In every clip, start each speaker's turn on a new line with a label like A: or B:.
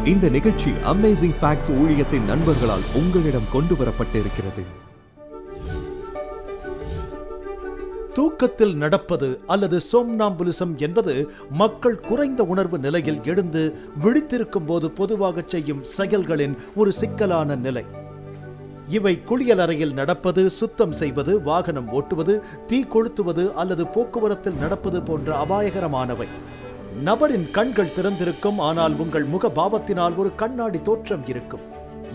A: இந்த நிகழ்ச்சி amazing facts ஊழியத்தின் நண்பர்களால் உங்களிடம் கொண்டு வரப்பட்டிருக்கிறது.
B: தூக்கத்தில் நடப்பது அல்லது சோம்னாம்புலிசம் என்பது மக்கள் குறைந்த உணர்வு நிலையில் எழுந்து விழித்திருக்கும் போது பொதுவாக செய்யும் செயல்களின் ஒரு சிக்கலான நிலை. இவை குளியலறையில் நடப்பது, சுத்தம் செய்வது, வாகனம் ஓட்டுவது, தீ கொளுத்துவது அல்லது போக்குவரத்தில் நடப்பது போன்ற அபாயகரமானவை. நபரின் கண்கள் திறந்திருக்கும், ஆனால் உங்கள் முக பாவத்தினால் ஒரு கண்ணாடி தோற்றம் இருக்கும்.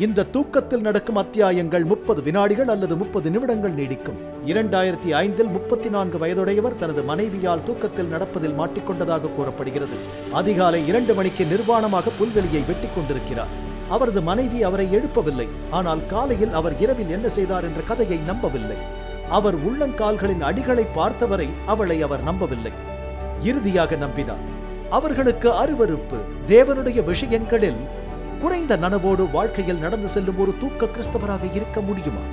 B: இந்த தூக்கத்தில் நடக்கும் அத்தியாயங்கள் 30 வினாடிகள் அல்லது 30 நிமிடங்கள் நீடிக்கும். 2005 34 வயதுடையவர் தனது மனைவியால் தூக்கத்தில் நடப்பதில் மாட்டிக்கொண்டதாக கூறப்படுகிறது. அதிகாலை 2 மணிக்கு நிர்வாணமாக புல்வெளியை வெட்டிக் கொண்டிருக்கிறார். அவரது மனைவி அவரை எழுப்பவில்லை, ஆனால் காலையில் அவர் இரவில் என்ன செய்தார் என்ற கதையை நம்பவில்லை. அவர் உள்ளங்கால்களின் அடிகளை பார்த்தவரை அவளை அவர் நம்பவில்லை. இறுதியாக நம்பினார். அவர்களுக்கு அருவருப்பு. தேவனுடைய விஷயங்களில் குறைந்த நனவோடு வாழ்க்கையில் நடந்து செல்லும் ஒரு தூக்க கிறிஸ்தவராக இருக்க முடியுமா?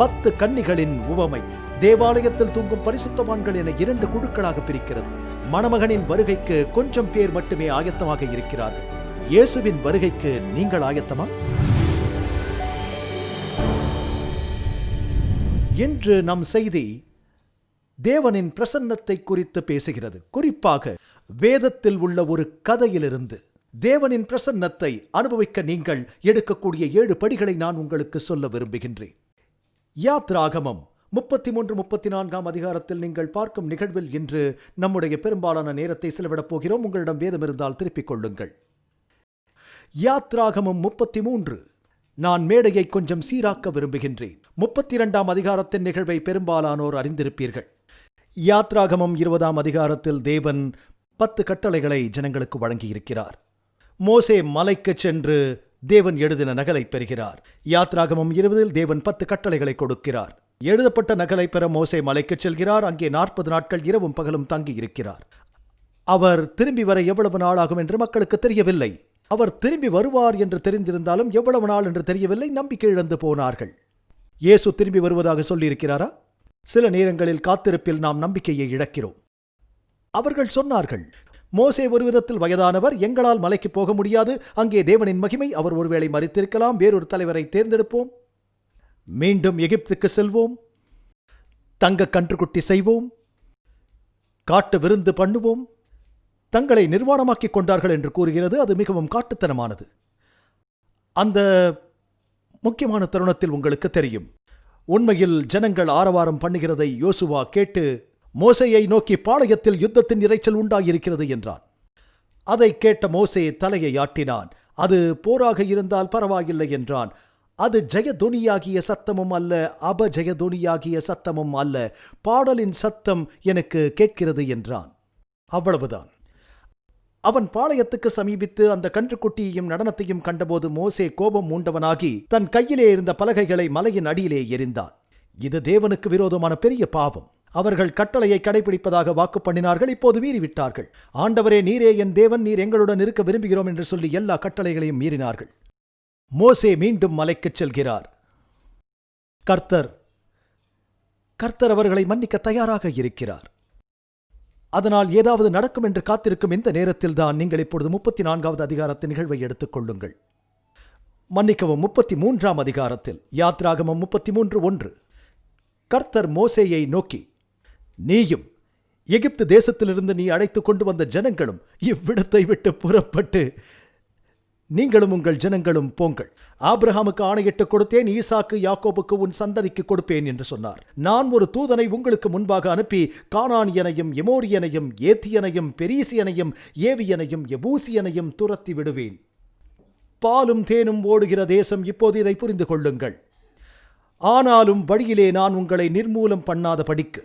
B: 10 கன்னிகளின் உவமை தேவாலயத்தில் தூங்கும் பரிசுத்தவான்கள் என 2 குழுக்களாக பிரிக்கிறது. மணமகனின் வருகைக்கு கொஞ்சம் பேர் மட்டுமே ஆயத்தமாக இருக்கிறார்கள். இயேசுவின் வருகைக்கு நீங்கள் ஆயத்தமா? இன்று நம் செய்தி தேவனின் பிரசன்னத்தை குறித்து பேசுகிறது. குறிப்பாக வேதத்தில் உள்ள ஒரு கதையிலிருந்து தேவனின் பிரசன்னத்தை அனுபவிக்க நீங்கள் எடுக்கக்கூடிய 7 படிகளை நான் உங்களுக்கு சொல்ல விரும்புகின்றேன். யாத்ராகமம் 33-34 அதிகாரத்தில் நீங்கள் பார்க்கும் நிகழ்வில் இன்று நம்முடைய பெரும்பாலான நேரத்தை செலவிடப் போகிறோம். உங்களிடம் வேதம் இருந்தால் திருப்பிக் கொள்ளுங்கள். யாத்ராகமம் 33. நான் மேடையை கொஞ்சம் சீராக்க விரும்புகின்றேன். 32 அதிகாரத்தின் நிகழ்வை பெரும்பாலானோர் அறிந்திருப்பீர்கள். யாத்ராகமம் 20 அதிகாரத்தில் தேவன் 10 கட்டளைகளை ஜனங்களுக்கு வழங்கியிருக்கிறார். மோசே மலைக்கு சென்று தேவன் எழுதின நகலை பெறுகிறார். யாத்ராகமம் 20 தேவன் 10 கட்டளைகளை கொடுக்கிறார். எழுதப்பட்ட நகலை பெற மோசே மலைக்கு செல்கிறார். அங்கே 40 நாட்கள் இரவும் பகலும் தங்கி இருக்கிறார். அவர் திரும்பி வர எவ்வளவு நாள் ஆகும் என்று மக்களுக்கு தெரியவில்லை. அவர் திரும்பி வருவார் என்று தெரிந்திருந்தாலும் எவ்வளவு நாள் என்று தெரியவில்லை. நம்பிக்கை இழந்து போனார்கள். இயேசு திரும்பி வருவதாக சொல்லியிருக்கிறாரா? சில நேரங்களில் காத்திருப்பில் நாம் நம்பிக்கையை இழக்கிறோம். அவர்கள் சொன்னார்கள், மோசே ஒரு விதத்தில் வயதானவர், எங்களால் மலைக்கு போக முடியாது, அங்கே தேவனின் மகிமை, அவர் ஒருவேளை மரித்திருக்கலாம், வேறொரு தலைவரை தேர்ந்தெடுப்போம், மீண்டும் எகிப்துக்கு செல்வோம், தங்க கன்றுக்குட்டி செய்வோம், காட்டு விருந்து பண்ணுவோம். தங்களை நிர்வாணமாக்கிக் கொண்டார்கள் என்று கூறுகிறது. அது மிகவும் காட்டுத்தனமானது. அந்த முக்கியமான தருணத்தில் உங்களுக்கு தெரியும், உண்மையில் ஜனங்கள் ஆரவாரம் பண்ணுகிறதை யோசுவா கேட்டு மோசேயை நோக்கி, பாளையத்தில் யுத்தத்தின் இரைச்சல் உண்டாகியிருக்கிறது என்றான். அதை கேட்ட மோசே தலையை ஆட்டினான். அது போராக இருந்தால் பரவாயில்லை என்றான். அது ஜெயதொனியாகிய சத்தமும் அல்ல, அபஜெயதொனியாகிய சத்தமும் அல்ல, பாடலின் சத்தம் எனக்கு கேட்கிறது என்றான். அவ்வளவுதான். அவன் பாளையத்துக்கு சமீபித்து அந்த கன்றுக்குட்டியையும் நடனத்தையும் கண்டபோது மோசே கோபம் மூண்டவனாகி தன் கையிலே இருந்த பலகைகளை மலையின் அடியிலே எறிந்தான். இது தேவனுக்கு விரோதமான பெரிய பாவம். அவர்கள் கட்டளையை கடைபிடிப்பதாக வாக்கு பண்ணினார்கள். இப்போது மீறிவிட்டார்கள். ஆண்டவரே, நீரே என் தேவன், நீர் எங்களுடன் இருக்க விரும்புகிறோம் என்று சொல்லி எல்லா கட்டளைகளையும் மீறினார்கள். மோசே மீண்டும் மலைக்குச் செல்கிறார். கர்த்தர் அவர்களை மன்னிக்க தயாராக இருக்கிறார். அதனால் ஏதாவது நடக்கும் என்று காத்திருக்கும் இந்த நேரத்தில் தான் நீங்கள் இப்பொழுது 34 அதிகாரத்தின் நிகழ்வை எடுத்துக் கொள்ளுங்கள். மன்னிக்கவும், 33 அதிகாரத்தில் யாத்ராகமம் 33:1 கர்த்தர் மோசேயை நோக்கி, நீயும் எகிப்து தேசத்திலிருந்து நீ அழைத்து கொண்டு வந்த ஜனங்களும் இவ்விடத்தை விட்டு புறப்பட்டு நீங்களும் உங்கள் ஜனங்களும் போங்கள். ஆபிரகாமுக்கு ஆணையிட்டு கொடுத்தேன், ஈசாக்கு யாக்கோபுக்கு உன் சந்ததிக்கு கொடுப்பேன் என்று சொன்னார். நான் ஒரு தூதனை உங்களுக்கு முன்பாக அனுப்பி கானானியனையும் எமோரியனையும் ஏத்தியனையும் பெரிசியனையும் ஏவியனையும் எபூசியனையும் துரத்தி விடுவேன். பாலும் தேனும் ஓடுகிற தேசம். இப்போது இதை புரிந்து கொள்ளுங்கள். ஆனாலும் வழியிலே நான் உங்களை நிர்மூலம் பண்ணாத படிக்கு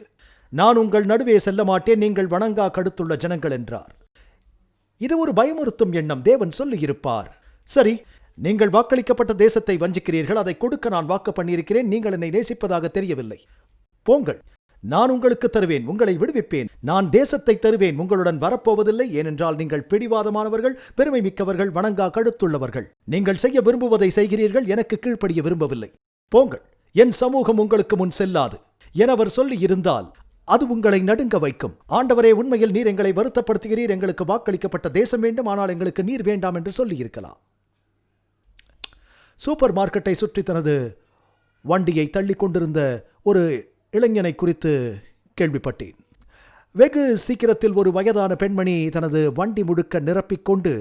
B: நான் உங்கள் நடுவே செல்ல மாட்டேன், நீங்கள் வணங்கா கடுத்துள்ள ஜனங்கள் என்றார். இது ஒரு பயமுறுத்தும் எண்ணம். தேவன் சொல்லியிருப்பார், சரி, நீங்கள் வாக்களிக்கப்பட்ட தேசத்தை வஞ்சிக்கிறீர்கள், அதை கொடுக்க நான் வாக்கு பண்ணியிருக்கிறேன், நீங்கள் என்னை நேசிப்பதாக தெரியவில்லை, போங்கள், நான் உங்களுக்கு தருவேன், உங்களை விடுவிப்பேன், நான் தேசத்தை தருவேன், உங்களுடன் வரப்போவதில்லை, ஏனென்றால் நீங்கள் பிடிவாதமானவர்கள், பெருமை மிக்கவர்கள், வணங்கா கழுத்துள்ளவர்கள், நீங்கள் செய்ய விரும்புவதை செய்கிறீர்கள், எனக்கு கீழ்ப்படிய விரும்பவில்லை, போங்கள், என் சமூகம் உங்களுக்கு முன் செல்லாது என அவர் சொல்லி இருந்தால் அது உங்களை நடுங்க வைக்கும். ஆண்டவரே, உண்மையில் நீர் எங்களை வருத்தப்படுத்துகிறீர், எங்களுக்கு வாக்களிக்கப்பட்ட தேசம் வேண்டும், ஆனால் எங்களுக்கு நீர் வேண்டாம் என்று சொல்லியிருக்கலாம். சூப்பர் மார்க்கெட்டை சுற்றி தனது வண்டியை தள்ளி கொண்டிருந்த ஒரு இளைஞனை குறித்து கேள்விப்பட்டேன். வெகு சீக்கிரத்தில் ஒரு வயதான பெண்மணி தனது வண்டி முழுக்க நிரப்பிக்கொண்டு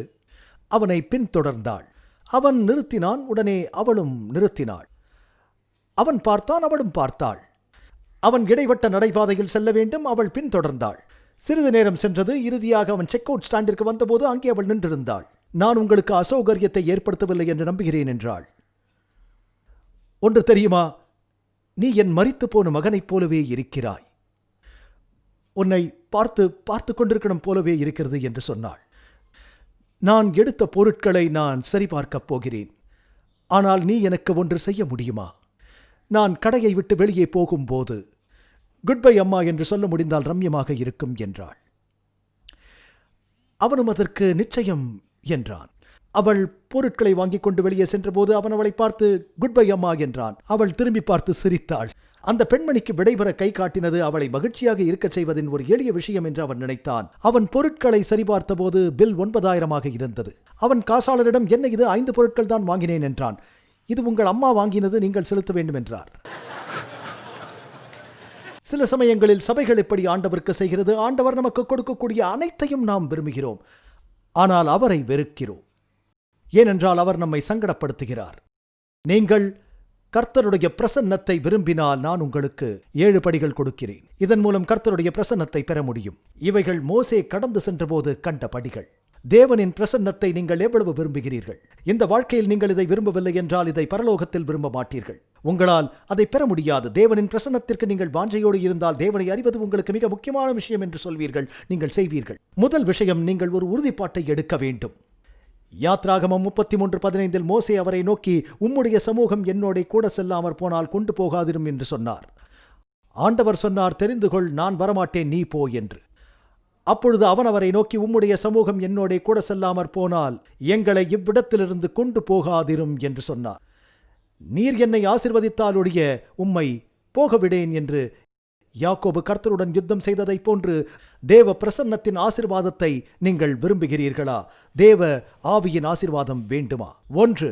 B: அவனை பின்தொடர்ந்தாள். அவன் நிறுத்தினான். உடனே அவளும் நிறுத்தினாள். அவன் பார்த்தான், அவளும் பார்த்தாள். அவன் இடைவட்ட நடைபாதையில் செல்ல வேண்டும். அவள் பின்தொடர்ந்தாள். சிறிது நேரம் சென்றது. இறுதியாக அவன் செக் அவுட் ஸ்டாண்டிற்கு வந்தபோது அங்கே அவள் நின்றிருந்தாள். நான் உங்களுக்கு அசௌகரியத்தை ஏற்படுத்தவில்லை என்று நம்புகிறேன் என்றாள். ஒன்று தெரியுமா, நீ என் மரித்து போன மகனைப் போலவே இருக்கிறாய். உன்னை பார்த்து கொண்டிருக்கணும் போலவே இருக்கிறது என்று சொன்னாள். நான் எடுத்த பொருட்களை நான் சரிபார்க்கப் போகிறேன். ஆனால் நீ எனக்கு ஒன்று செய்ய முடியுமா? நான் கடையை விட்டு வெளியே போகும்போது குட் பை அம்மா என்று சொல்ல முடிந்தால் ரம்யமாக இருக்கும் என்றாள். அவனும் அதற்கு நிச்சயம் என்றான். அவள் பொருட்களை வாங்கிக் கொண்டு வெளியே சென்றபோது அவன் அவளை பார்த்து குட் பை அம்மா என்றான். அவள் திரும்பி பார்த்து சிரித்தாள். அந்த பெண்மணிக்கு விடைபெற கை காட்டினது அவளை மகிழ்ச்சியாக இருக்கச் செய்வதின் ஒரு எளிய விஷயம் என்று அவன் நினைத்தான். அவன் பொருட்களை சரிபார்த்தபோது பில் 9,000 இருந்தது. அவன் காசாளரிடம், என்ன இது 5 பொருட்கள் தான் வாங்கினேன் என்றான். இது உங்கள் அம்மா வாங்கினது, நீங்கள் செலுத்த வேண்டும் என்றார். சில சமயங்களில் சபைகள் எப்படி ஆண்டவருக்கு செய்கிறது? ஆண்டவர் நமக்கு கொடுக்கக்கூடிய அனைத்தையும் நாம் விரும்புகிறோம், ஆனால் அவரை வெறுக்கிறோம். ஏனென்றால் அவர் நம்மை சங்கடப்படுத்துகிறார். நீங்கள் கர்த்தருடைய பிரசன்னத்தை விரும்பினால் நான் உங்களுக்கு 7 படிகள் கொடுக்கிறேன். இதன் மூலம் கர்த்தருடைய பிரசன்னத்தை பெற முடியும். இவைகள் மோசே கடந்து சென்றபோது கண்ட படிகள். தேவனின் பிரசன்னத்தை நீங்கள் எவ்வளவு விரும்புகிறீர்கள்? இந்த வாழ்க்கையில் நீங்கள் இதை விரும்பவில்லை என்றால் இதை பரலோகத்தில் விரும்ப மாட்டீர்கள். உங்களால் அதை பெற முடியாது. தேவனின் பிரசன்னத்திற்கு நீங்கள் வாஞ்சையோடு இருந்தால் தேவனை அறிவது உங்களுக்கு மிக முக்கியமான விஷயம் என்று சொல்வீர்கள். நீங்கள் செய்வீர்கள். முதல் விஷயம், நீங்கள் ஒரு உறுதிப்பாட்டை எடுக்க வேண்டும். யாத்ராகமம் 33:15 மோசே அவரை நோக்கி, உம்முடைய சமூகம் என்னோட கூட செல்லாமற் போனால் கொண்டு போகாதிரும் என்று சொன்னார். ஆண்டவர் சொன்னார், தெரிந்து கொள், நான் வரமாட்டேன், நீ போ என்று. அப்பொழுது அவன் அவரை நோக்கி, உம்முடைய சமூகம் என்னோட கூட செல்லாமற் போனால் எங்களை இவ்விடத்திலிருந்து கொண்டு போகாதிரும் என்று சொன்னார். நீர் என்னை ஆசீர்வதித்தால் ஒழிய உம்மை போகவிடேன் என்று யாக்கோபு கர்த்தருடன் யுத்தம் செய்ததைப் போன்று தேவ பிரசன்னத்தின் ஆசீர்வாதத்தை நீங்கள் விரும்புகிறீர்களா? தேவ ஆவியின் ஆசீர்வாதம் வேண்டுமா? 1.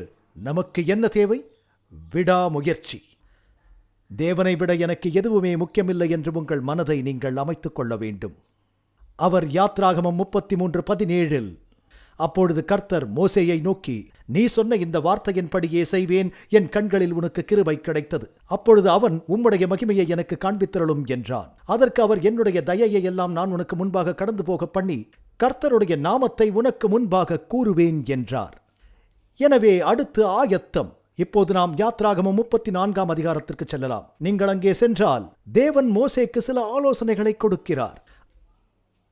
B: நமக்கு என்ன தேவை? விடாமுயற்சி. தேவனை விட எனக்கு எதுவுமே முக்கியமில்லை என்று உங்கள் மனதை நீங்கள் அமைத்துக் கொள்ள வேண்டும். அவர் யாத்ராகமம் 33:17 அப்பொழுது கர்த்தர் மோசேயை நோக்கி, நீ சொன்ன இந்த வார்த்தையின்படியே செய்வேன், என் கண்களில் உனக்கு கிருபை கிடைத்தது. அப்பொழுது அவன், உம்முடைய மகிமையை எனக்கு காண்பித்தருளும் என்றான். அதற்கு அவர், என்னுடைய தயையை எல்லாம் நான் உனக்கு முன்பாக கடந்து போக பண்ணி கர்த்தருடைய நாமத்தை உனக்கு முன்பாக கூறுவேன் என்றார். எனவே அடுத்து ஆயத்தம். இப்போது நாம் யாத்ராகமம் 34 அதிகாரத்திற்கு செல்லலாம். நீங்கள் அங்கே சென்றால் தேவன் மோசேக்கு சில ஆலோசனைகளை கொடுக்கிறார்.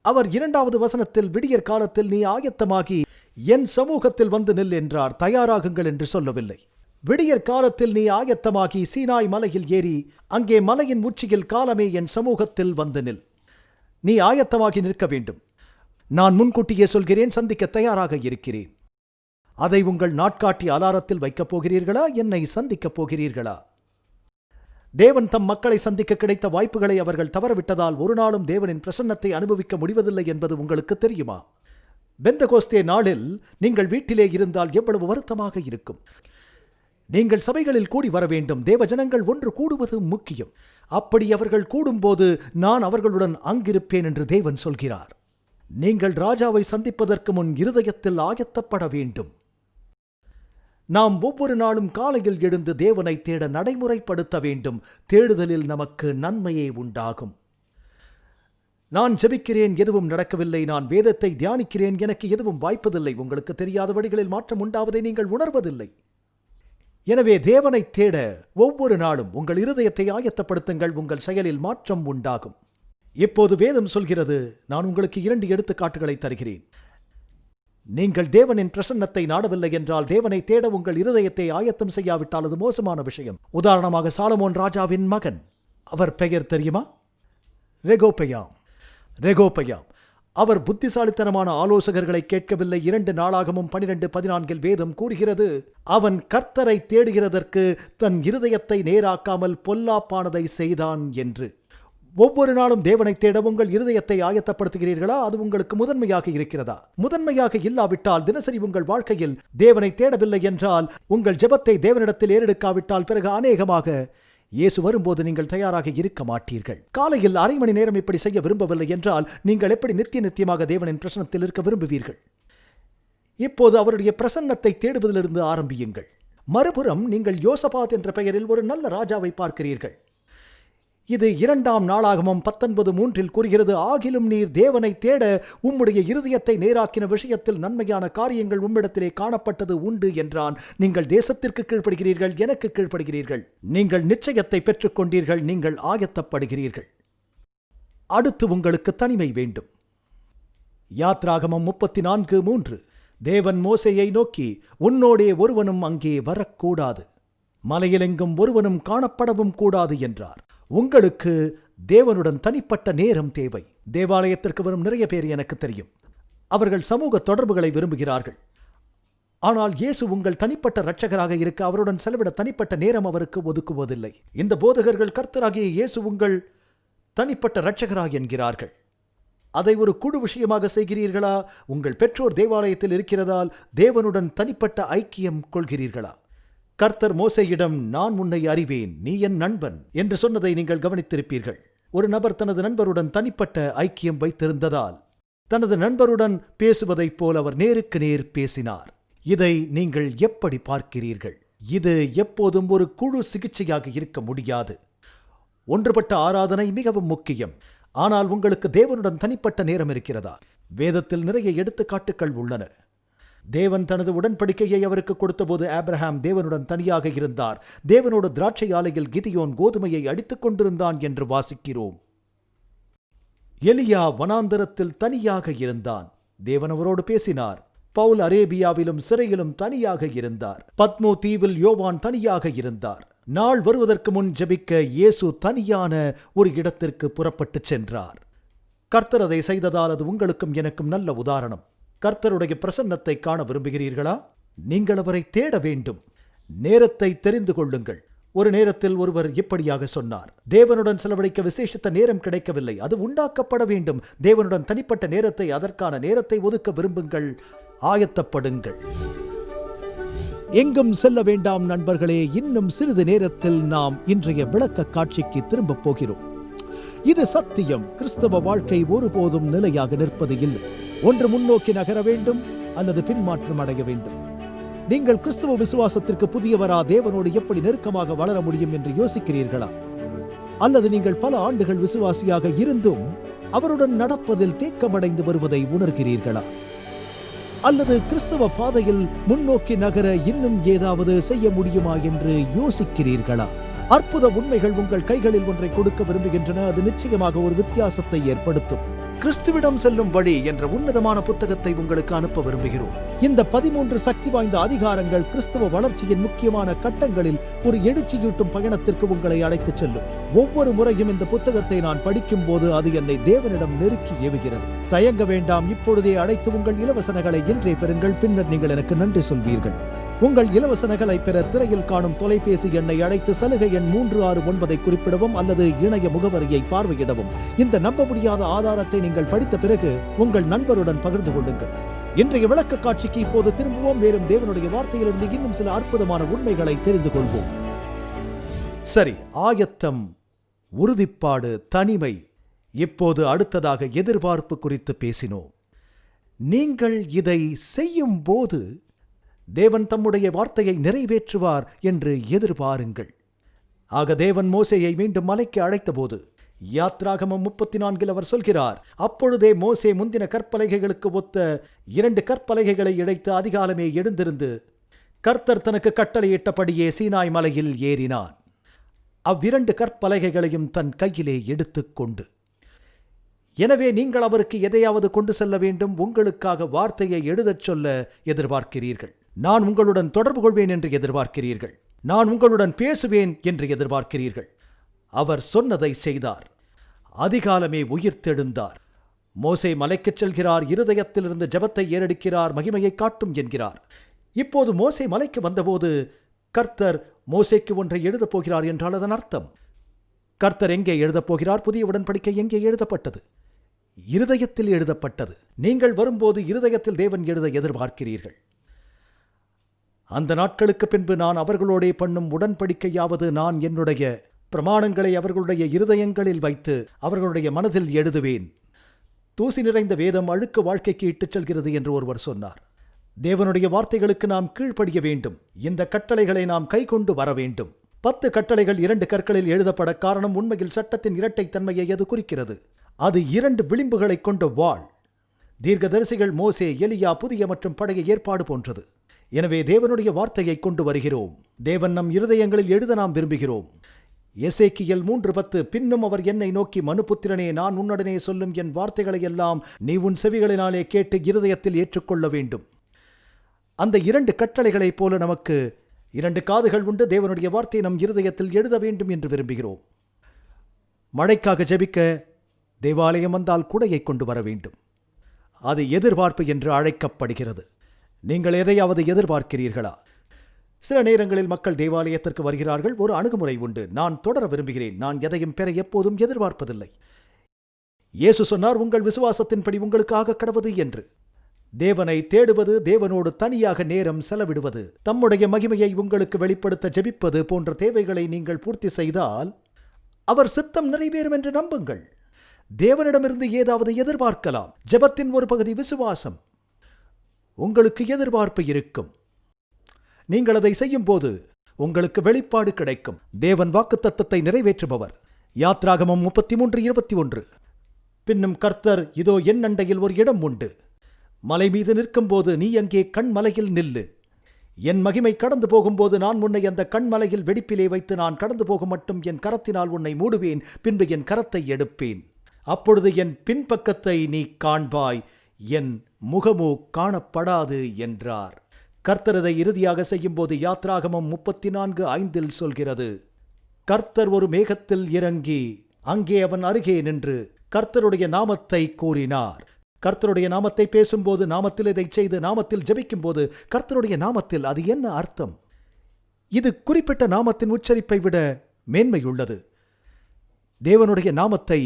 B: அவர் 2வது வசனத்தில், விடியற் காலத்தில் நீ ஆயத்தமாகி என் சமூகத்தில் வந்து நில் என்றார். தயாராகுங்கள் என்று சொல்லவில்லை. விடியற் காலத்தில் நீ ஆயத்தமாகி சீனாய் மலையில் ஏறி அங்கே மலையின் உச்சியில் காலமே என் சமூகத்தில் வந்து நில். நீ ஆயத்தமாகி நிற்க வேண்டும். நான் முன்கூட்டியே சொல்கிறேன், சந்திக்க தயாராக இருக்கிறேன். அதை உங்கள் நாட்காட்டி அலாரத்தில் வைக்கப் போகிறீர்களா? என்னை சந்திக்கப் போகிறீர்களா? தேவன் தம் மக்களை சந்திக்க கிடைத்த வாய்ப்புகளை அவர்கள் தவறவிட்டதால் ஒரு நாளும் தேவனின் பிரசன்னத்தை அனுபவிக்க முடிவதில்லை என்பது உங்களுக்கு தெரியுமா? பெந்தகோஸ்தே நாளில் நீங்கள் வீட்டிலே இருந்தால் எவ்வளவு வருத்தமாக இருக்கும். நீங்கள் சபைகளில் கூடி வர வேண்டும். தேவஜனங்கள் ஒன்று கூடுவது முக்கியம். அப்படி அவர்கள் கூடும்போது நான் அவர்களுடன் அங்கிருப்பேன் என்று தேவன் சொல்கிறார். நீங்கள் ராஜாவை சந்திப்பதற்கு முன் இருதயத்தில் ஆயத்தப்பட வேண்டும். நாம் ஒவ்வொரு நாளும் காலையில் எழுந்து தேவனை தேட நடைமுறைப்படுத்த வேண்டும். தேடுதலில் நமக்கு நன்மையே உண்டாகும். நான் ஜெபிக்கிறேன், எதுவும் நடக்கவில்லை. நான் வேதத்தை தியானிக்கிறேன், எனக்கு எதுவும் வாய்ப்பதில்லை. உங்களுக்கு தெரியாத வழிகளில் மாற்றம் உண்டாவதை நீங்கள் உணர்வதில்லை. எனவே தேவனை தேட ஒவ்வொரு நாளும் உங்கள் இருதயத்தை ஆயத்தப்படுத்துங்கள். உங்கள் செயலில் மாற்றம் உண்டாகும். இப்போது வேதம் சொல்கிறது, நான் உங்களுக்கு 2 எடுத்துக்காட்டுகளை தருகிறேன். நீங்கள் தேவனின் பிரசன்னத்தை நாடவில்லை என்றால் தேவனை தேட உங்கள் இருதயத்தை ஆயத்தம் செய்யாவிட்டால் அது மோசமான விஷயம். உதாரணமாக சாலமோன் ராஜாவின் மகன், அவர் பெயர் தெரியுமா? ரெகோபெயாம். அவர் புத்திசாலித்தனமான ஆலோசகர்களை கேட்கவில்லை. 2 நாளாகமும் 12:14 வேதம் கூறுகிறது, அவன் கர்த்தரை தேடுகிறதற்கு தன் இருதயத்தை நேராக்காமல் பொல்லாப்பானதை செய்தான் என்று. ஒவ்வொரு நாளும் தேவனை தேட உங்கள் இருதயத்தை ஆயத்தப்படுத்துகிறீர்களா? அது உங்களுக்கு முதன்மையாக இருக்கிறதா? முதன்மையாக இல்லாவிட்டால், தினசரி உங்கள் வாழ்க்கையில் தேவனை தேடவில்லை என்றால், உங்கள் ஜெபத்தை தேவனிடத்தில் ஏறெடுக்காவிட்டால், பிறகு அநேகமாக இயேசு வரும்போது நீங்கள் தயாராக இருக்க மாட்டீர்கள். காலையில் அரை மணி நேரம் இப்படி செய்ய விரும்பவில்லை என்றால், நீங்கள் எப்படி நித்தியமாக தேவனின் பிரசன்னத்தில் இருக்க விரும்புவீர்கள்? இப்போது அவருடைய பிரசன்னத்தை தேடுவதிலிருந்து ஆரம்பியுங்கள். மறுபுறம் நீங்கள் யோசபாத் என்ற பெயரில் ஒரு நல்ல ராஜாவை பார்க்கிறீர்கள். இது 2 நாளாகமம் 19:3 கூறுகிறது, ஆகிலும் நீர் தேவனை தேட உம்முடைய இருதயத்தை நேராக்கின விஷயத்தில் நன்மையான காரியங்கள் உம்மிடத்திலே காணப்பட்டது உண்டு என்றான். நீங்கள் தேசத்திற்கு கீழ்ப்படுகிறீர்கள், எனக்கு கீழ்ப்படுகிறீர்கள். நீங்கள் நிச்சயத்தை பெற்றுக்கொண்டீர்கள், நீங்கள் ஆயத்தப்படுகிறீர்கள். அடுத்து உங்களுக்கு தனிமை வேண்டும். யாத்ராகமம் 34:3 தேவன் மோசேயை நோக்கி, உன்னோடே ஒருவனும் அங்கே வரக்கூடாது, மலையிலெங்கும் ஒருவனும் காணப்படவும் கூடாது என்றார். உங்களுக்கு தேவனுடன் தனிப்பட்ட நேரம் தேவை. தேவாலயத்திற்கு வரும் நிறைய பேர் எனக்கு தெரியும். அவர்கள் சமூக தொடர்புகளை விரும்புகிறார்கள். ஆனால் இயேசு உங்கள் தனிப்பட்ட இரட்சகராக இருக்க அவருடன் செலவிட தனிப்பட்ட நேரம் அவருக்கு ஒதுக்குவதில்லை. இந்த போதகர்கள் கர்த்தராகிய இயேசு உங்கள் தனிப்பட்ட இரட்சகராக என்கிறார்கள். அதை ஒரு குழு விஷயமாக செய்கிறீர்களா? உங்கள் பெற்றோர் தேவாலயத்தில் இருக்கிறதால் தேவனுடன் தனிப்பட்ட ஐக்கியம் கொள்கிறீர்களா? கர்த்தர் மோசேயிடம், நான் உன்னை அறிவேன், நீ என் நண்பன் என்று சொன்னதை நீங்கள் கவனித்திருப்பீர்கள். ஒரு நபர் தனது நண்பருடன் தனிப்பட்ட ஐக்கியம் வைத்திருந்ததால் தனது நண்பருடன் பேசுவதைப் போல் அவர் நேருக்கு நேர் பேசினார். இதை நீங்கள் எப்படி பார்க்கிறீர்கள்? இது எப்போதும் ஒரு குழு சிகிச்சையாக இருக்க முடியாது. ஒன்றுபட்ட ஆராதனை மிகவும் முக்கியம். ஆனால் உங்களுக்கு தேவனுடன் தனிப்பட்ட நேரம் இருக்கிறதா? வேதத்தில் நிறைய எடுத்துக்காட்டுகள் உள்ளன. தேவன் தனது உடன்படிக்கையை அவருக்கு கொடுத்தபோது ஆபிரகாம் தேவனுடன் தனியாக இருந்தார். தேவனோடு திராட்சை ஆலையில் கிதியோன் கோதுமையை அடித்துக் கொண்டிருந்தான் என்று வாசிக்கிறோம். எலியா வனாந்தரத்தில் தனியாக இருந்தான். தேவன் அவரோடு பேசினார். பவுல் அரேபியாவிலும் சிறையிலும் தனியாக இருந்தார். பத்மோ தீவில் யோவான் தனியாக இருந்தார். நாள் வருவதற்கு முன் ஜெபிக்க இயேசு தனியான ஒரு இடத்திற்கு புறப்பட்டு சென்றார். கர்த்தர் அதை செய்ததால் அது உங்களுக்கும் எனக்கும் நல்ல உதாரணம். கர்த்தருடைய பிரசன்னத்தை காண விரும்புகிறீர்களா? நீங்கள் அவரை தேட வேண்டும். நேரத்தை தெரிந்து கொள்ளுங்கள். ஒரு நேரத்தில் ஒருவர் இப்படியாக சொன்னார், தேவனுடன் செலவழிக்க விசேஷித்த நேரம் கிடைக்கவில்லை, அது உண்டாக்கப்பட வேண்டும். தேவனுடன் தனிப்பட்ட நேரத்தை, அதற்கான நேரத்தை ஒதுக்க விரும்புங்கள், ஆயத்தப்படுங்கள். எங்கும் செல்ல வேண்டாம் நண்பர்களே. இன்னும் சிறிது நேரத்தில் நாம் இன்றைய விளக்க காட்சிக்கு திரும்ப போகிறோம். இது சத்தியம். கிறிஸ்தவ வாழ்க்கை ஒருபோதும் நிலையாக நிற்பது இல்லை. ஒன்று முன்னோக்கி நகர வேண்டும் அல்லது பின்மாற்றம் அடைய வேண்டும். நீங்கள் கிறிஸ்தவ விசுவாசத்திற்கு புதியவரா? தேவனோடு எப்படி நெருக்கமாக வளர முடியும் என்று யோசிக்கிறீர்களா? அல்லது நீங்கள் பல ஆண்டுகள் விசுவாசியாக இருந்தும் அவருடன் நடப்பதில் தேக்கமடைந்து வருவதை உணர்கிறீர்களா? அல்லது கிறிஸ்தவ பாதையில் முன்னோக்கி நகர இன்னும் ஏதாவது செய்ய முடியுமா என்று யோசிக்கிறீர்களா? அற்புத உண்மைகள் உங்கள் கைகளில் ஒன்றை கொடுக்க விரும்புகின்றன. அது நிச்சயமாக ஒரு வித்தியாசத்தை ஏற்படுத்தும். கிறிஸ்துவிடம் செல்லும் வழி என்ற உன்னதமான புத்தகத்தை உங்களுக்கு அனுப்ப விரும்புகிறோம். இந்த 13 சக்தி வாய்ந்த அதிகாரங்கள் கிறிஸ்தவ வளர்ச்சியின் முக்கியமான கட்டங்களில் ஒரு எழுச்சியூட்டும் பயணத்திற்கு உங்களை அழைத்துச் செல்லும். ஒவ்வொரு முறையும் இந்த புத்தகத்தை நான் படிக்கும் போது அது என்னை தேவனிடம் நெருக்கி ஏவுகிறது. தயங்க வேண்டாம். இப்பொழுதே அழைத்து உங்கள் இலவச நகலை இன்றே பெறுங்கள். பின்னர் நீங்கள் எனக்கு நன்றி சொல்வீர்கள். உங்கள் இலவச நகலை பெற திரையில் காணும் தொலைபேசி எண்ணை அழைத்து சலுகை எண் 369 குறிப்பிடவும் அல்லது இணைய முகவரியை பார்வையிடவும். இந்த நம்ப முடியாத ஆதாரத்தை நீங்கள் படித்த பிறகு உங்கள் நண்பருடன் பகிர்ந்து கொள்ளுங்கள். இன்றைய விளக்க காட்சிக்கு இப்போது திரும்புவோம். மேலும் தேவனுடைய வார்த்தையிலிருந்து இன்னும் சில அற்புதமான உண்மைகளை தெரிந்து கொள்வோம். சரி, ஆயத்தம், உறுதிப்பாடு, தனிமை. இப்போது அடுத்ததாக எதிர்பார்ப்பு குறித்து பேசினோம். நீங்கள் இதை செய்யும் போது தேவன் தம்முடைய வார்த்தையை நிறைவேற்றுவார் என்று எதிர்பாருங்கள். ஆக தேவன் மோசேயை மீண்டும் மலைக்கு அழைத்தபோது யாத்ராகமம் 34 அவர் சொல்கிறார், அப்பொழுதே மோசே முந்தின கற்பலகைகளுக்கு ஒத்த 2 கற்பலகைகளை இழைத்து அதிகாலமே எழுந்திருந்து கர்த்தர் தனக்கு கட்டளையிட்டபடியே சீனாய் மலையில் ஏறினான். அவ்விரண்டு கற்பலகைகளையும் தன் கையிலே எடுத்துக்கொண்டு. எனவே நீங்கள் அவருக்கு எதையாவது கொண்டு செல்ல வேண்டும். உங்களுக்காக வார்த்தையை எழுதச் சொல்ல எதிர்பார்க்கிறீர்கள். நான் உங்களுடன் தொடர்பு கொள்வேன் என்று எதிர்பார்க்கிறீர்கள். நான் உங்களுடன் பேசுவேன் என்று எதிர்பார்க்கிறீர்கள். அவர் சொன்னதை செய்தார். அதிகாலமே உயிர்த்தெழுந்தார். மோசே மலைக்குச் செல்கிறார். இருதயத்திலிருந்து ஜெபத்தை ஏறெடுக்கிறார். மகிமையை காட்டும் என்கிறார். இப்போது மோசே மலைக்கு வந்தபோது கர்த்தர் மோசேக்கு ஒன்றை எழுதப் போகிறார் என்றால் அதன் அர்த்தம் கர்த்தர் எங்கே எழுதப் போகிறார்? புதிய உடன்படிக்கை எங்கே எழுதப்பட்டது? இருதயத்தில் எழுதப்பட்டது. நீங்கள் வரும்போது இருதயத்தில் தேவன் எழுத எதிர்பார்க்கிறீர்கள். அந்த நாட்களுக்கு பின்பு நான் அவர்களோடே பண்ணும் உடன்படிக்கையாவது, நான் என்னுடைய பிரமாணங்களை அவர்களுடைய இருதயங்களில் வைத்து அவர்களுடைய மனதில் எழுதுவேன். தூசி நிறைந்த வேதம் அழுக்கு வாழ்க்கைக்கு இட்டுச் செல்கிறது என்று ஒருவர் சொன்னார். தேவனுடைய வார்த்தைகளுக்கு நாம் கீழ்ப்படிய வேண்டும். இந்த கட்டளைகளை நாம் கைக்கொண்டு வர வேண்டும். 10 கட்டளைகள் 2 கற்களில் எழுதப்பட காரணம், உண்மையில் சட்டத்தின் இரட்டைத்தன்மையை அது குறிக்கிறது. அது 2 விளிம்புகளை கொண்ட வாள். தீர்க்கதரிசிகள் மோசே, எலியா, புதிய மற்றும் பழைய ஏற்பாடு போன்றது. எனவே தேவனுடைய வார்த்தையை கொண்டு வருகிறோம். தேவன் நம் இருதயங்களில் எழுத நாம் விரும்புகிறோம். எசேக்கியேல் 3:10, பின்னும் அவர் என்னை நோக்கி, மனுபுத்திரனே, நான் உன்னுடனே சொல்லும் என் வார்த்தைகளை எல்லாம் நீ உன் செவிகளினாலே கேட்டு இருதயத்தில் ஏற்றுக்கொள்ள வேண்டும். அந்த 2 கட்டளைகளைப் போல நமக்கு 2 காதுகள் உண்டு. தேவனுடைய வார்த்தையை நம் இருதயத்தில் எழுத வேண்டும் என்று விரும்புகிறோம். மழைக்காக ஜெபிக்க தேவாலயம் வந்தால் குடையை கொண்டு வர வேண்டும். அது எதிர்பார்ப்பு என்று அழைக்கப்படுகிறது. நீங்கள் எதையாவது எதிர்பார்க்கிறீர்களா? சில நேரங்களில் மக்கள் தேவாலயத்திற்கு வருகிறார்கள். ஒரு அணுகுமுறை உண்டு. நான் தொடர விரும்புகிறேன். நான் எதையும் பெற எப்போதும் எதிர்பார்ப்பதில்லை. இயேசு சொன்னார், உங்கள் விசுவாசத்தின்படி உங்களுக்காக கடவது என்று. தேவனை தேடுவது, தேவனோடு தனியாக நேரம் செலவிடுவது, தம்முடைய மகிமையை உங்களுக்கு வெளிப்படுத்த ஜெபிப்பது போன்ற தேவைகளை நீங்கள் பூர்த்தி செய்தால் அவர் சித்தம் நிறைவேறும் என்று நம்புங்கள். தேவனிடமிருந்து ஏதாவது எதிர்பார்க்கலாம். ஜெபத்தின் ஒரு பகுதி விசுவாசம். உங்களுக்கு எதிர்பார்ப்பு இருக்கும். நீங்கள் அதை செய்யும் போது உங்களுக்கு வெளிப்பாடு கிடைக்கும். தேவன் வாக்குத்தத்தத்தை நிறைவேற்றுபவர். யாத்ராகமம் 33:21. பின்னும் கர்த்தர், இதோ என் அண்டையில் ஒரு இடம் உண்டு. மலை மீது நிற்கும்போது நீ அங்கே கண்மலையில் நில்லு. என் மகிமை கடந்து போகும்போது நான் உன்னை அந்த கண்மலையில் வெடிப்பிலே வைத்து நான் கடந்து போகும் மட்டும் என் கரத்தினால் உன்னை மூடுவேன். பின்பு என் கரத்தை எடுப்பேன். அப்பொழுது என் பின்பக்கத்தை நீ காண்பாய், என் முகமோ காணப்படாது என்றார். கர்த்தர் அதை இறுதியாக செய்யும்போது யாத்ராகமம் 34:5 சொல்கிறது, கர்த்தர் ஒரு மேகத்தில் இறங்கி அங்கே அவன் அருகே நின்று கர்த்தருடைய நாமத்தை கூறினார். கர்த்தருடைய நாமத்தை பேசும்போது, நாமத்தில் இதை செய்து, நாமத்தில் ஜெபிக்கும் போது, கர்த்தருடைய நாமத்தில், அது என்ன அர்த்தம்? இது குறிப்பிட்ட நாமத்தின் உச்சரிப்பை விட மேன்மையுள்ளது. தேவனுடைய நாமத்தை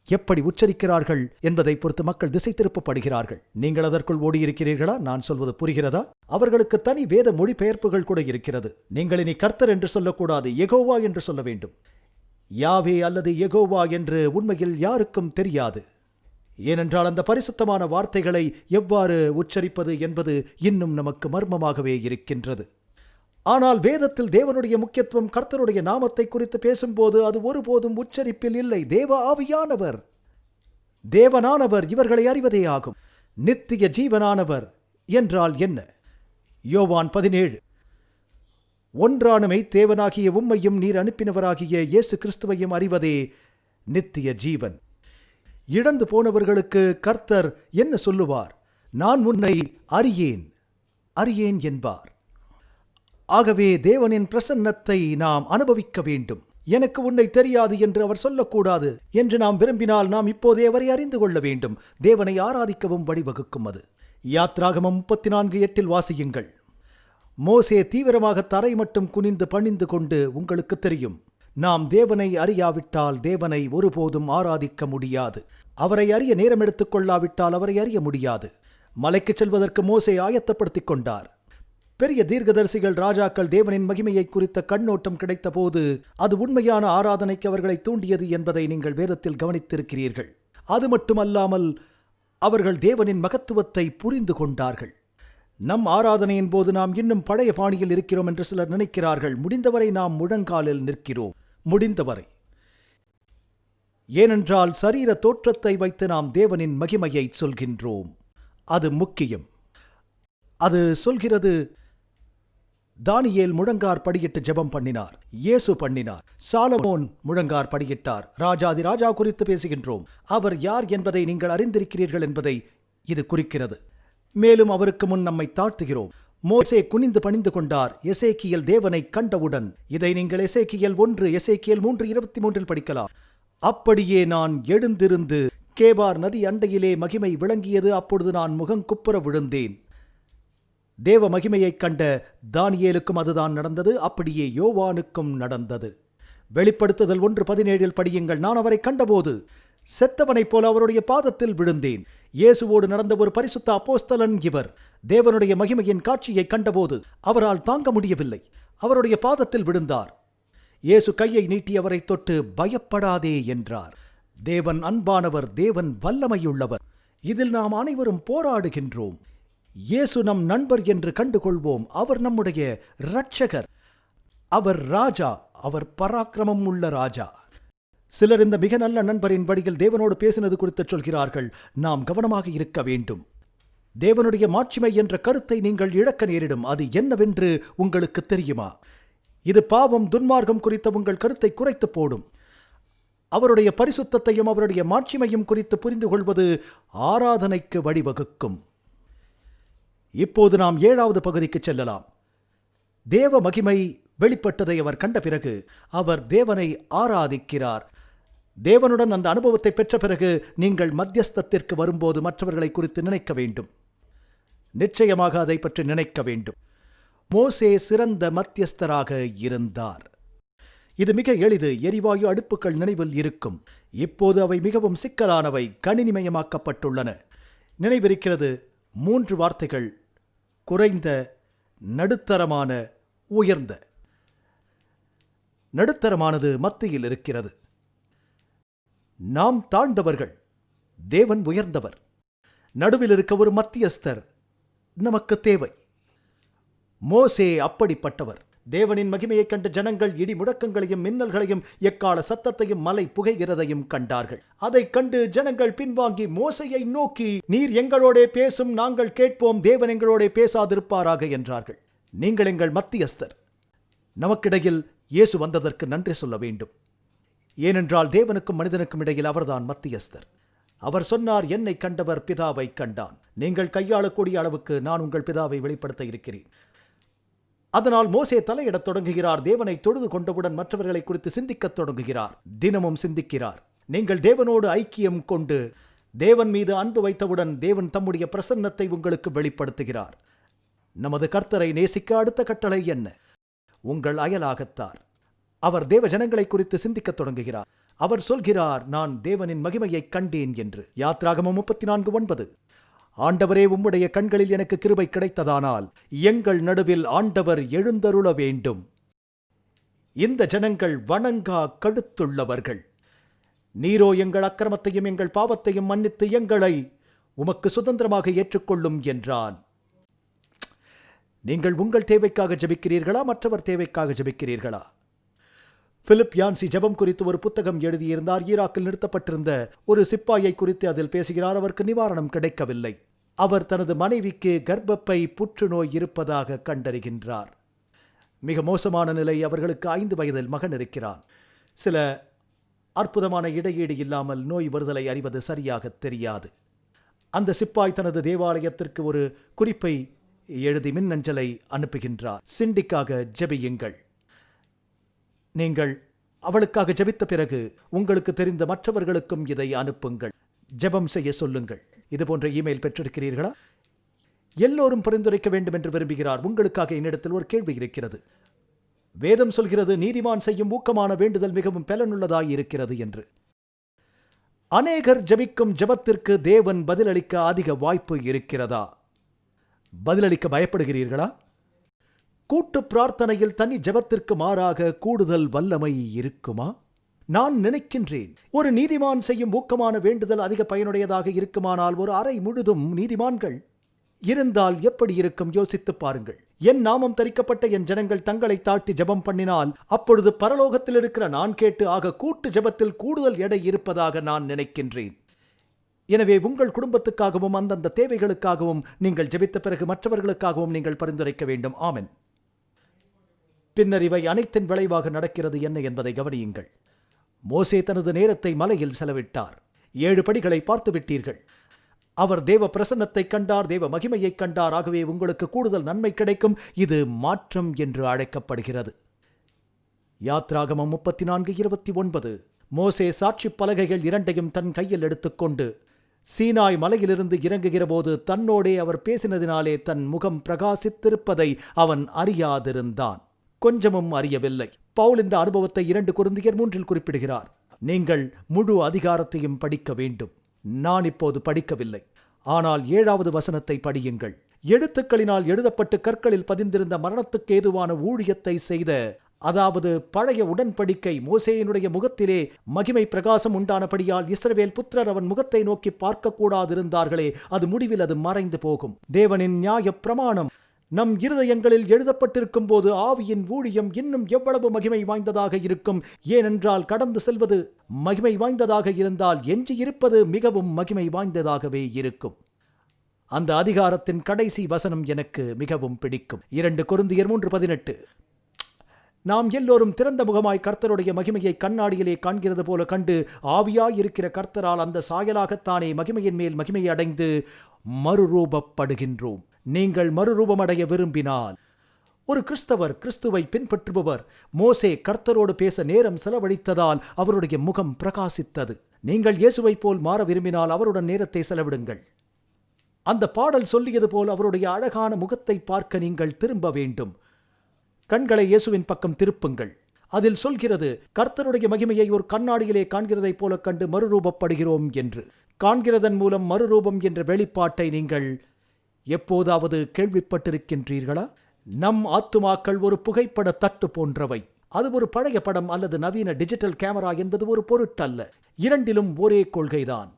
B: எப்படி உச்சரிக்கிறார்கள் என்பதை பொறுத்து மக்கள் திசை திருப்பப்படுகிறார்கள். நீங்கள் அதற்குள் ஓடியிருக்கிறீர்களா? நான் சொல்வது புரிகிறதா? அவர்களுக்கு தனி வேத மொழிபெயர்ப்புகள் கூட இருக்கிறது. நீங்கள் இனி கர்த்தர் என்று சொல்லக்கூடாது, யெகோவா என்று சொல்ல வேண்டும். யாவே அல்லது யெகோவா என்று உண்மையில் யாருக்கும் தெரியாது. ஏனென்றால் அந்த பரிசுத்தமான வார்த்தைகளை எவ்வாறு உச்சரிப்பது என்பது இன்னும் நமக்கு மர்மமாகவே இருக்கின்றது. ஆனால் வேதத்தில் தேவனுடைய முக்கியத்துவம் கர்த்தருடைய நாமத்தை குறித்து பேசும்போது அது ஒருபோதும் உச்சரிப்பில் இல்லை. தேவ ஆவியானவர், தேவனானவர் இவர்களை அறிவதே ஆகும். நித்திய ஜீவனானவர் என்றால் என்ன? யோவான் 17, ஒன்றானமை தேவனாகிய உம்மையும் நீர் அனுப்பினவராகிய இயேசு கிறிஸ்துவையும் அறிவதே நித்திய ஜீவன். இழந்து போனவர்களுக்கு கர்த்தர் என்ன சொல்லுவார்? நான் உன்னை அறியேன் என்பார். ஆகவே தேவனின் பிரசன்னத்தை நாம் அனுபவிக்க வேண்டும். எனக்கு உன்னை தெரியாது என்று அவர் சொல்லக்கூடாது என்று நாம் விரும்பினால் நாம் இப்போதே அவரை அறிந்து கொள்ள வேண்டும். தேவனை ஆராதிக்கவும் வழிவகுக்கும் அது. யாத்ராகமம் 34:8 வாசியுங்கள். மோசே தீவிரமாக தரை மட்டும் குனிந்து பணிந்து கொண்டு, உங்களுக்கு தெரியும், நாம் தேவனை அறியாவிட்டால் தேவனை ஒருபோதும் ஆராதிக்க முடியாது. அவரை அறிய நேரம் எடுத்துக் கொள்ளாவிட்டால் அவரை அறிய முடியாது. மலைக்கு செல்வதற்கு மோசே ஆயத்தப்படுத்திக் கொண்டார். பெரிய தீர்க்கதரிசிகள், ராஜாக்கள் தேவனின் மகிமையை குறித்த கண்ணோட்டம் கிடைத்த போது அது உண்மையான ஆராதனைக்கு அவர்களை தூண்டியது என்பதை நீங்கள் வேதத்தில் கவனித்திருக்கிறீர்கள். அது மட்டுமல்லாமல் அவர்கள் தேவனின் மகத்துவத்தை புரிந்து கொண்டார்கள். நம் ஆராதனையின் போது நாம் இன்னும் பழைய பாணியில் இருக்கிறோம் என்று சிலர் நினைக்கிறார்கள். முடிந்தவரை நாம் முழங்காலில் நிற்கிறோம். முடிந்தவரை. ஏனென்றால் சரீர தோற்றத்தை வைத்து நாம் தேவனின் மகிமையை சொல்கின்றோம். அது முக்கியம். அது சொல்கிறது, தானியேல் முழங்கார் படியிட்டு ஜெபம் பண்ணினார். இயேசு பண்ணினார். சாலமோன் முழங்கார் படியிட்டார். ராஜாதி ராஜா குறித்து பேசுகின்றோம். அவர் யார் என்பதை நீங்கள் அறிந்திருக்கிறீர்கள் என்பதை இது குறிக்கிறது. மேலும் அவருக்கு முன் நம்மை தாழ்த்துகிறோம். மோசே குனிந்து பணிந்து கொண்டார். எசேக்கியேல் தேவனை கண்டவுடன், இதை நீங்கள் எசேக்கியேல் 1, எசேக்கியேல் 3:23 படிக்கலாம். அப்படியே நான் எழுந்திருந்து கேபார் நதி அண்டையிலே மகிமை விளங்கியது. அப்பொழுது நான் முகங்குப்புற விழுந்தேன். தேவ மகிமையைக் கண்ட தானியேலுக்கும் அதுதான் நடந்தது. அப்படியே யோவானுக்கும் நடந்தது. வெளிப்படுத்துதல் 1:17 படியுங்கள். நான் அவரை கண்டபோது செத்தவனைப் போல அவருடைய பாதத்தில் விழுந்தேன். இயேசுவோடு நடந்த ஒரு பரிசுத்த அப்போஸ்தலன் இவர். தேவனுடைய மகிமையின் காட்சியை கண்டபோது அவரால் தாங்க முடியவில்லை. அவருடைய பாதத்தில் விழுந்தார். இயேசு கையை நீட்டி அவரை தொட்டு, பயப்படாதே என்றார். தேவன் அன்பானவர், தேவன் வல்லமையுள்ளவர். இதில் நாம் அனைவரும் போராடுகின்றோம். இயேசு நம் நண்பர் என்று கண்டுகொள்வோம். அவர் நம்முடைய இரட்சகர். அவர் ராஜா. அவர் பராக்கிரமம் உள்ள ராஜா. சிலர் இந்த மிக நல்ல நண்பரின் வழியில் தேவனோடு பேசினது குறித்து சொல்கிறார்கள். நாம் கவனமாக இருக்க வேண்டும். தேவனுடைய மாட்சிமை என்ற கருத்தை நீங்கள் இழக்க நேரிடும். அது என்னவென்று உங்களுக்கு தெரியுமா? இது பாவம், துன்மார்க்கம் குறித்த உங்கள் கருத்தை குறைத்து போடும். அவருடைய பரிசுத்தத்தையும் அவருடைய மாட்சிமையும் குறித்து புரிந்து கொள்வது ஆராதனைக்கு வழிவகுக்கும். இப்போது நாம் 7வது பகுதிக்கு செல்லலாம். தேவ மகிமை வெளிப்பட்டதை அவர் கண்ட பிறகு அவர் தேவனை ஆராதிக்கிறார். தேவனுடன் அந்த அனுபவத்தை பெற்ற பிறகு நீங்கள் மத்தியஸ்தத்திற்கு வரும்போது மற்றவர்களை குறித்து நினைக்க வேண்டும். நிச்சயமாக அதை பற்றி நினைக்க வேண்டும். மோசே சிறந்த மத்தியஸ்தராக இருந்தார். இது மிக எளிது. எரிவாயு அடுப்புகள் நினைவில் இருக்கும். இப்போது அவை மிகவும் சிக்கலானவை, கணினிமயமாக்கப்பட்டுள்ளன. நினைவிருக்கிறது 3 வார்த்தைகள்: குறைந்த, நடுத்தரமான, உயர்ந்த. நடுத்தரமானது மத்தியில் இருக்கிறது. நாம் தாழ்ந்தவர்கள், தேவன் உயர்ந்தவர். நடுவில் இருக்க ஒரு மத்தியஸ்தர் நமக்கு தேவை. மோசே அப்படிப்பட்டவர். தேவனின் மகிமையைக் கண்ட ஜனங்கள் இடி முழக்கங்களையும் மின்னல்களையும் எக்கால சத்தத்தையும் மலை புகைகிறதையும் கண்டார்கள். அதைக் கண்டு ஜனங்கள் பின்வாங்கி மோசேயை நோக்கி, நீர் எங்களோடே பேசும், நாங்கள் கேட்போம், தேவன் எங்களோடே பேசாதிருப்பாராக என்றார்கள். நீங்கள் எங்கள் மத்தியஸ்தர். நமக்கிடையில் இயேசு வந்ததற்கு நன்றி சொல்ல வேண்டும். ஏனென்றால் தேவனுக்கும் மனிதனுக்கும் இடையில் அவர்தான் மத்தியஸ்தர். அவர் சொன்னார், என்னை கண்டவர் பிதாவை கண்டான். நீங்கள் கையாளக்கூடிய அளவுக்கு நான் உங்கள் பிதாவை வெளிப்படுத்த இருக்கிறேன். அதனால் மோசே தலையிடத் தொடங்குகிறார். தேவனை தொழுது கொண்டவுடன் மற்றவர்களை குறித்து சிந்திக்கத் தொடங்குகிறார். தினமும் சிந்திக்கிறார். நீங்கள் தேவனோடு ஐக்கியம் கொண்டு தேவன் மீது அன்பு வைத்தவுடன் தேவன் தம்முடைய பிரசன்னத்தை உங்களுக்கு வெளிப்படுத்துகிறார். நமது கர்த்தரை நேசிக்க அடுத்த கட்டளை என்ன? உங்கள் அயலாகத்தார். அவர் தேவ ஜனங்களை குறித்து சிந்திக்கத் தொடங்குகிறார். அவர் சொல்கிறார், நான் தேவனின் மகிமையைக் கண்டேன் என்று. யாத்ராகமம் 34:9. ஆண்டவரே, உம்முடைய கண்களில் எனக்கு கிருபை கிடைத்ததானால் எங்கள் நடுவில் ஆண்டவர் எழுந்தருள வேண்டும். இந்த ஜனங்கள் வணங்கா கழுத்துள்ளவர்கள். நீரோ எங்கள் அக்கிரமத்தையும் எங்கள் பாவத்தையும் மன்னித்து எங்களை உமக்கு சுதந்திரமாக ஏற்றுக்கொள்ளும் என்றான். நீங்கள் உங்கள் தேவைக்காக ஜெபிக்கிறீர்களா, மற்றவர் தேவைக்காக ஜெபிக்கிறீர்களா? பிலிப் யான்சி ஜெபம் குறித்து ஒரு புத்தகம் எழுதியிருந்தார். ஈராக்கில் நிறுத்தப்பட்டிருந்த ஒரு சிப்பாயை குறித்து அதில் பேசுகிறார். அவருக்கு நிவாரணம் கிடைக்கவில்லை. அவர் தனது மனைவிக்கு கர்ப்பப்பை புற்றுநோய் இருப்பதாக கண்டறிகின்றார். மிக மோசமான நிலை. அவர்களுக்கு 5 வயதில் மகன் இருக்கிறான். சில அற்புதமான இடையீடு இல்லாமல் நோய் வருதலை அறிவது சரியாக தெரியாது. அந்த சிப்பாய் தனது தேவாலயத்திற்கு ஒரு குறிப்பை எழுதி மின்னஞ்சலை அனுப்புகின்றார். சிண்டிக்காக ஜெபியுங்கள். நீங்கள் அவளுக்காக ஜெபித்த பிறகு உங்களுக்கு தெரிந்த மற்றவர்களுக்கும் இதை அனுப்புங்கள். ஜெபம் செய்ய சொல்லுங்கள். இதுபோன்ற இமெயில் பெற்றிருக்கிறீர்களா? எல்லோரும் பரிந்துரைக்க வேண்டும் என்று விரும்புகிறார். உங்களுக்காக என்னிடத்தில் ஒரு கேள்வி இருக்கிறது. வேதம் சொல்கிறது, நீதிமான் செய்யும் ஊக்கமான வேண்டுதல் மிகவும் பலனுள்ளதாய் இருக்கிறது என்று. அநேகர் ஜெபிக்கும் ஜெபத்திற்கு தேவன் பதிலளிக்க அதிக வாய்ப்பு இருக்கிறதா? பதிலளிக்க பயப்படுகிறீர்களா? கூட்டு பிரார்த்தனையில் தனி ஜெபத்திற்கு மாறாக கூடுதல் வல்லமை இருக்குமா? நான் நினைக்கின்றேன், ஒரு நீதிமான் செய்யும் ஊக்கமான வேண்டுதல் அதிக பயனுடையதாக இருக்குமானால் ஒரு அறை முழுதும் நீதிமான்கள் இருந்தால் எப்படி இருக்கும்? யோசித்துப் பாருங்கள். என் நாமம் தரிக்கப்பட்ட என் ஜனங்கள் தங்களை தாழ்த்தி ஜெபம் பண்ணினால் அப்பொழுது பரலோகத்தில் இருக்கிற நான் கேட்டு, ஆக கூட்டு ஜெபத்தில் கூடுதல் எடை இருப்பதாக நான் நினைக்கின்றேன். எனவே உங்கள் குடும்பத்துக்காகவும் அந்தந்த தேவைகளுக்காகவும் நீங்கள் ஜெபித்த பிறகு மற்றவர்களுக்காகவும் நீங்கள் பரிந்துரைக்க வேண்டும். ஆமென். பின்னர் இவை அனைத்தின் விளைவாக நடக்கிறது என்ன என்பதை கவனியுங்கள். மோசே தனது நேரத்தை மலையில் செலவிட்டார். 7 படிகளை பார்த்து விட்டீர்கள். அவர் தேவ பிரசன்னத்தை கண்டார், தேவ மகிமையை கண்டார். ஆகவே உங்களுக்கு கூடுதல் நன்மை கிடைக்கும். இது மாற்றம் என்று அழைக்கப்படுகிறது. யாத்ராகமம் 34:29. மோசே சாட்சி பலகைகள் 2ஐயும் தன் கையில் எடுத்துக்கொண்டு சீனாய் மலையிலிருந்து இறங்குகிற போது தன்னோடே அவர் பேசினதினாலே தன் முகம் பிரகாசித்திருப்பதை அவன் அறியாதிருந்தான். கொஞ்சமும் அறியவில்லை. பவுல் இந்த அனுபவத்தை 2 கொரிந்தியர் 3 குறிப்பிடுகிறார். நீங்கள் முழு அதிகாரத்தையும் படிக்க வேண்டும். நான் இப்போது படிக்கவில்லை, ஆனால் 7வது வசனத்தை படியுங்கள். எழுத்துக்களினால் எழுதப்பட்டு கற்களில் பதிந்திருந்த மரணத்துக்கு ஏதுவான ஊழியத்தை செய்த, அதாவது பழைய உடன்படிக்கை மோசேயினுடைய முகத்திலே மகிமை பிரகாசம் உண்டானபடியால் இஸ்ரவேல் புத்திரர் அவன் முகத்தை நோக்கி பார்க்க கூடாதிருந்தார்களே, அது முடிவில் அது மறைந்து போகும். தேவனின் நியாய பிரமாணம் நம் இருதயங்களில் எழுதப்பட்டிருக்கும் போது ஆவியின் ஊழியம் இன்னும் எவ்வளவு மகிமை வாய்ந்ததாக இருக்கும். ஏனென்றால் கடந்து செல்வது மகிமை வாய்ந்ததாக இருந்தால் எஞ்சியிருப்பது மிகவும் மகிமை வாய்ந்ததாகவே இருக்கும். அந்த அதிகாரத்தின் கடைசி வசனம் எனக்கு மிகவும் பிடிக்கும். 2 கொரிந்தியர் 3:18. நாம் எல்லோரும் திறந்த முகமாய் கர்த்தருடைய மகிமையை கண்ணாடியிலே காண்கிறது போல கண்டு ஆவியாயிருக்கிற கர்த்தரால் அந்த சாயலாகத்தானே மகிமையின் மேல் மகிமையை அடைந்து மறுரூபப்படுகின்றோம். நீங்கள் மறுரூபமடைய விரும்பினால், ஒரு கிறிஸ்தவர், கிறிஸ்துவை பின்பற்றுபவர், மோசே கர்த்தரோடு பேச நேரம் செலவழித்ததால் அவருடைய முகம் பிரகாசித்தது. நீங்கள் இயேசுவை போல் மாற விரும்பினால் அவருடன் நேரத்தை செலவிடுங்கள். அந்த பாடல் சொல்லியது போல் அவருடைய அழகான முகத்தை பார்க்க நீங்கள் திரும்ப வேண்டும். கண்களை இயேசுவின் பக்கம் திருப்புங்கள். அதில் சொல்கிறது, கர்த்தருடைய மகிமையை ஒரு கண்ணாடியிலே காண்கிறதைப் போல கண்டு மறுரூபப்படுகிறோம் என்று. காண்கிறதன் மூலம் மறுரூபம் என்ற வெளிப்பாட்டை நீங்கள் எப்போதாவது கேள்விப்பட்டிருக்கின்றீர்களா? நம் ஆத்துமாக்கள் ஒரு புகைப்பட தட்டு போன்றவை. அது ஒரு பழைய படம் அல்லது நவீன டிஜிட்டல் கேமரா என்பது ஒரு பொருட்டல்ல. இரண்டிலும் ஒரே கொள்கைதான்.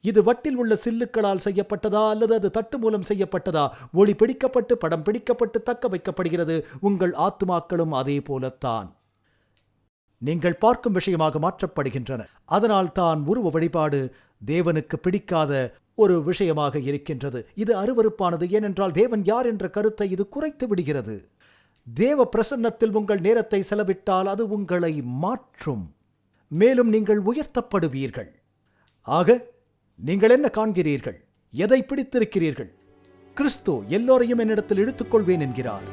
B: இது வட்டில் உள்ள சில்லுக்களால் செய்யப்பட்டதா அல்லது அது தட்டு மூலம் செய்யப்பட்டதா? ஒளி பிடிக்கப்பட்டு படம் பிடிக்கப்பட்டு தக்க வைக்கப்படுகிறது. உங்கள் ஆத்துமாக்களும் அதே போலத்தான் நீங்கள் பார்க்கும் விஷயமாக மாற்றப்படுகின்றன. அதனால் தான் உருவ வழிபாடு தேவனுக்கு பிடிக்காத ஒரு விஷயமாக இருக்கின்றது. இது அருவருப்பானது. ஏனென்றால் தேவன் யார் என்ற கருத்தை இது குறைத்து விடுகிறது. தேவ பிரசன்னத்தில் உங்கள் நேரத்தை செலவிட்டால் அது உங்களை மாற்றும். மேலும் நீங்கள் உயர்த்தப்படுவீர்கள். ஆக நீங்கள் என்ன காண்கிறீர்கள்? எதை பிடித்திருக்கிறீர்கள்? கிறிஸ்து எல்லோரையும் என்னிடத்தில் இழுத்துக்கொள்வேன் என்கிறார்.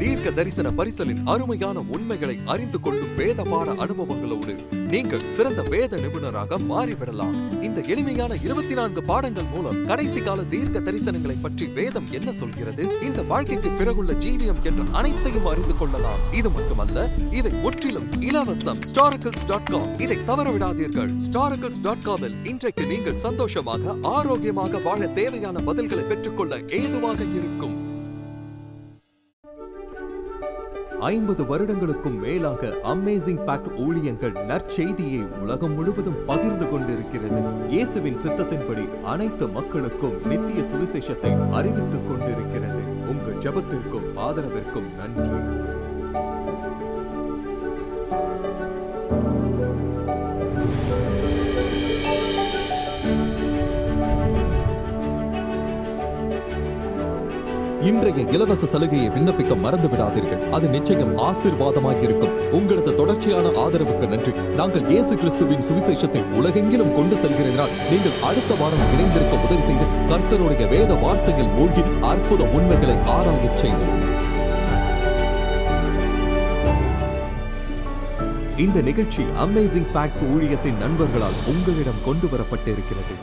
A: தீர்க்க தரிசன பரிசலின் அருமையான உண்மைகளை அறிந்து கொள்ளும் வேத பாட அனுபவங்களோடு நீங்கள் சிறந்த வேத நிபுணராக மாறிவிடலாம். இந்த எளிமையான 24 பாடங்கள் மூலம் கடைசி கால தீர்க்க தரிசனங்களை பற்றி வேதம் என்ன சொல்கிறது, இந்த வாழ்க்கைக்கு பிறகுள்ள ஜீவியம் என்ற அனைத்தையும் அறிந்து கொள்ளலாம். இது மட்டுமல்ல, இவை முற்றிலும் இலவசம். Storacles.com இதை தவறவிடாதீர்கள். Storacles.com இல் இன்றைக்கு நீங்கள் சந்தோஷமாக ஆரோக்கியமாக வாழ தேவையான பதில்களை பெற்றுக்கொள்ள ஏதுவாக இருக்கும். 50 வருடங்களுக்கும் மேலாக அமேசிங் ஃபேக்ட் ஊழியங்கள் நற்செய்தியை உலகம் முழுவதும் பகிர்ந்து கொண்டிருக்கிறது. இயேசுவின் சித்தத்தின்படி அனைத்து மக்களுக்கும் நித்திய சுவிசேஷத்தை அறிவித்துக் கொண்டிருக்கிறது. உங்கள் ஜெபத்திற்கும் ஆதரவிற்கும் நன்றி. இன்றைய இலவச சலுகையை விண்ணப்பிக்க மறந்து விடாதீர்கள். அது நிச்சயம் ஆசீர்வாதமாக இருக்கும். உங்களது தொடர்ச்சியான ஆதரவுக்கு நன்றி. நாங்கள் இயேசு கிறிஸ்துவின் சுவிசேஷத்தை உலகெங்கிலும் கொண்டு செல்கிறதினால் நீங்கள் அடுத்த வாரம் இணைந்திருக்க உதவி செய்து கர்த்தருடைய வேத வார்த்தையில் மூழ்கி அற்புத உண்மைகளை ஆராயச் செய்வோம். இந்த நிகழ்ச்சி அமேசிங் ஃபேக்ட்ஸ் ஊழியத்தின் நண்பர்களால் உங்களிடம் கொண்டு வரப்பட்டிருக்கிறது.